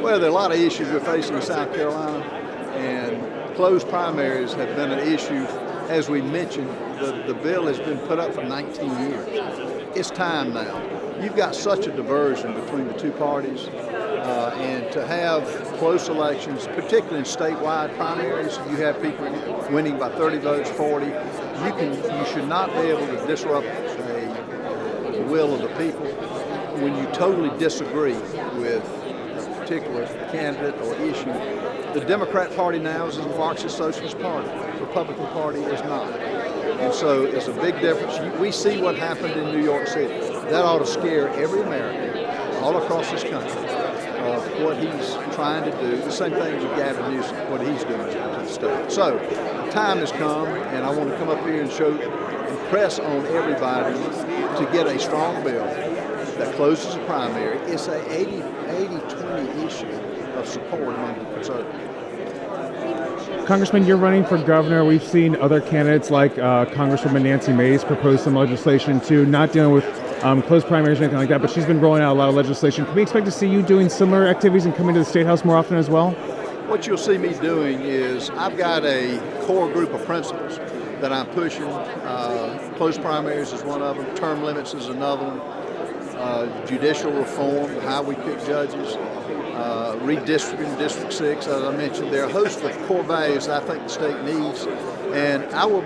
Well, there are a lot of issues we're facing in South Carolina, and closed primaries have been an issue. As we mentioned, the bill has been put up for 19 years. It's time now. You've got such a diversion between the two parties, and to have close elections, particularly in statewide primaries, you have people winning by 30 votes, 40. You should not be able to disrupt the will of the people when you totally disagree with a particular candidate or issue. The Democrat Party now is a Marxist Socialist Party. The Republican Party is not. And so it's a big difference. We see what happened in New York City. That ought to scare every American all across this country of what he's trying to do. The same thing with Gavin Newsom, what he's doing to the state. So the time has come, and I want to come up here and press on everybody to get a strong bill that closes the primary. It's a 80-20 issue of support among the conservatives. Congressman, you're running for governor. We've seen other candidates like Congresswoman Nancy Mace propose some legislation too, not dealing with closed primaries or anything like that, but she's been rolling out a lot of legislation. Can we expect to see you doing similar activities and coming to the Statehouse more often as well? What you'll see me doing is I've got a core group of principles that I'm pushing. Closed primaries is one of them. Term limits is another one. Judicial reform, how we pick judges. Redistricting, District 6, as I mentioned. There are a host of core values I think the state needs. And I will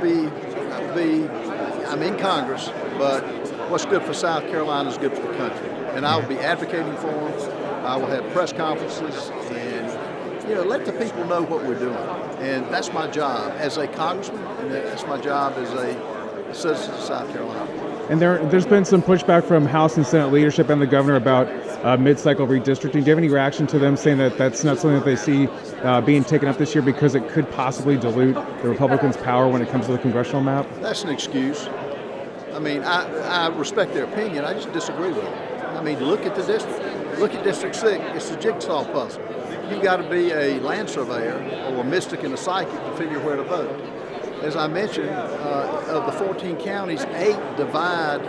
I'm in Congress, but what's good for South Carolina is good for the country. And I will be advocating for them. I will have press conferences and, let the people know what we're doing. And that's my job as a congressman, and that's my job as a citizen of South Carolina. And there's been some pushback from House and Senate leadership and the governor about mid-cycle redistricting. Do you have any reaction to them saying that that's not something that they see being taken up this year because it could possibly dilute the Republicans' power when it comes to the congressional map? That's an excuse. I mean, I respect their opinion. I just disagree with them. I mean, look at the district. Look at District 6. It's a jigsaw puzzle. You've got to be a land surveyor or a mystic and a psychic to figure where to vote. As I mentioned, of the 14 counties, 8 divide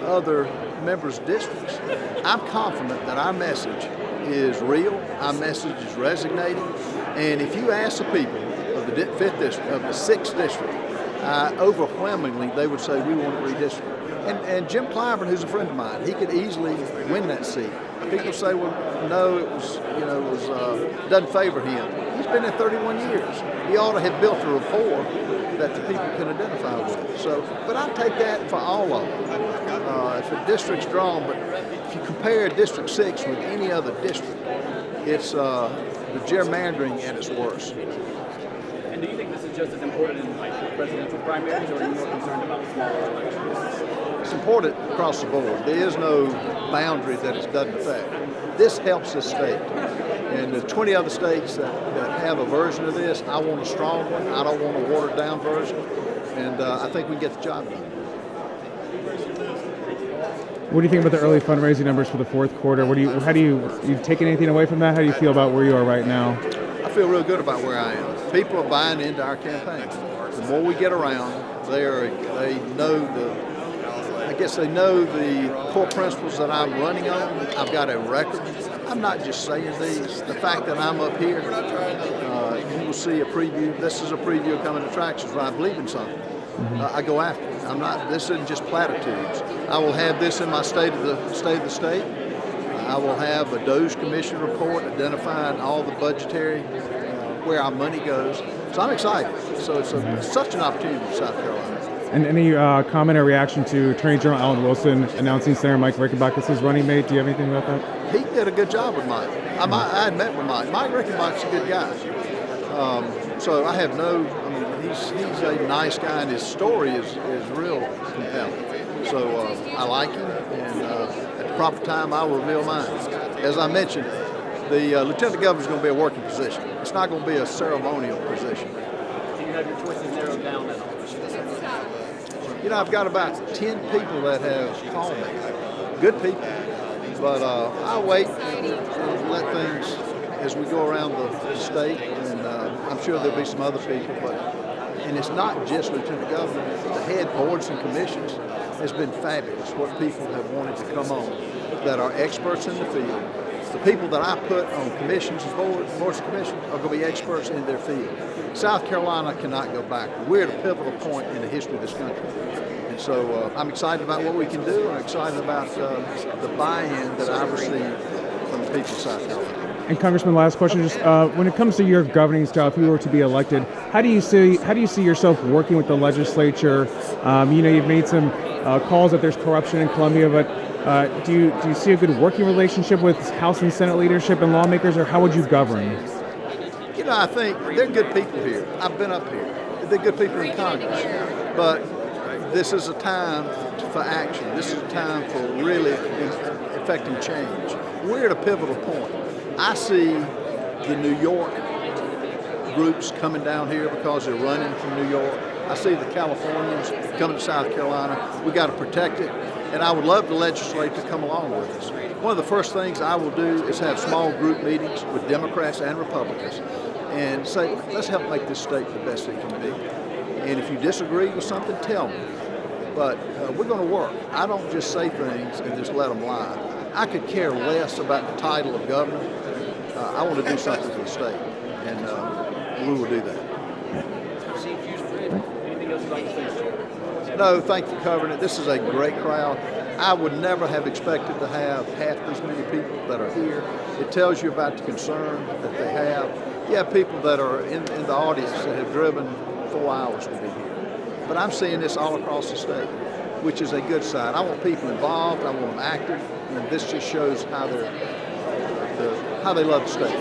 other members' districts. I'm confident that our message is real, our message is resonating, and if you ask the people of the 5th district, of the 6th district, overwhelmingly they would say we want to redistrict. And Jim Clyburn, who's a friend of mine, he could easily win that seat. People say, well, no, it doesn't favor him. He's been there 31 years. He ought to have built a rapport that the people can identify with. So, but I take that for all of them. If a district's drawn, but if you compare District 6 with any other district, it's the gerrymandering at its worst. And do you think this is just as important in presidential primaries, or are you more concerned about smaller elections? It's important across the board. There is no boundary that it doesn't affect. This helps this state. And the 20 other states that have a version of this, I want a strong one. I don't want a watered-down version. And I think we can get the job done. What do you think about the early fundraising numbers for the fourth quarter? How do you take anything away from that? How do you feel about where you are right now? I feel real good about where I am. People are buying into our campaign. The more we get around, they know the core principles that I'm running on. I've got a record. I'm not just saying these. The fact that I'm up here, you will see a preview. This is a preview of coming attractions where I believe in something. I go after it. This isn't just platitudes. I will have this in my state of the state. I will have a DOGE Commission report identifying all the budgetary, where our money goes. So I'm excited. So it's such an opportunity for South Carolina. And any comment or reaction to Attorney General Alan Wilson announcing Senator Mike Rickenbach as his running mate? Do you have anything about that? He did a good job with Mike. I had met with Mike. Mike Rickenbach's a good guy. So I have he's a nice guy, and his story is real compelling. So I like him, and at the proper time, I'll reveal mine. As I mentioned, the Lieutenant Governor is going to be a working position. It's not going to be a ceremonial position. Do you have your choices narrowed down at all? I've got about 10 people that have called me. Good people. But I'll wait and let things, as we go around the state, and I'm sure there'll be some other people. And it's not just Lieutenant Governor. The head boards and commissions has been fabulous, what people have wanted to come on that are experts in the field The people that I put on commissions and boards of commissions are going to be experts in their field. South Carolina cannot go backward. We're at a pivotal point in the history of this country. And so I'm excited about what we can do, and I'm excited about the buy-in that I've received from the people of South Carolina. And Congressman, last question: just when it comes to your governing style, if you were to be elected, how do you see yourself working with the legislature? You've made some calls that there's corruption in Columbia, but do you see a good working relationship with House and Senate leadership and lawmakers, or how would you govern? I think they're good people here. I've been up here. They're good people in Congress, but this is a time for action. This is a time for really effecting change. We're at a pivotal point. I see the New York groups coming down here because they're running from New York. I see the Californians coming to South Carolina. We got to protect it, and I would love the legislature to come along with us. One of the first things I will do is have small group meetings with Democrats and Republicans and say, let's help make this state the best it can be. And if you disagree with something, tell me. But we're going to work. I don't just say things and just let them lie. I could care less about the title of governor. I want to do something for the state, and we will do that. Anything else you'd like to say? No, thank you for covering it. This is a great crowd. I would never have expected to have half as many people that are here. It tells you about the concern that they have. You have people that are in the audience that have driven 4 hours to be here. But I'm seeing this all across the state, which is a good sign. I want people involved. I want them active. And this just shows how they love the state.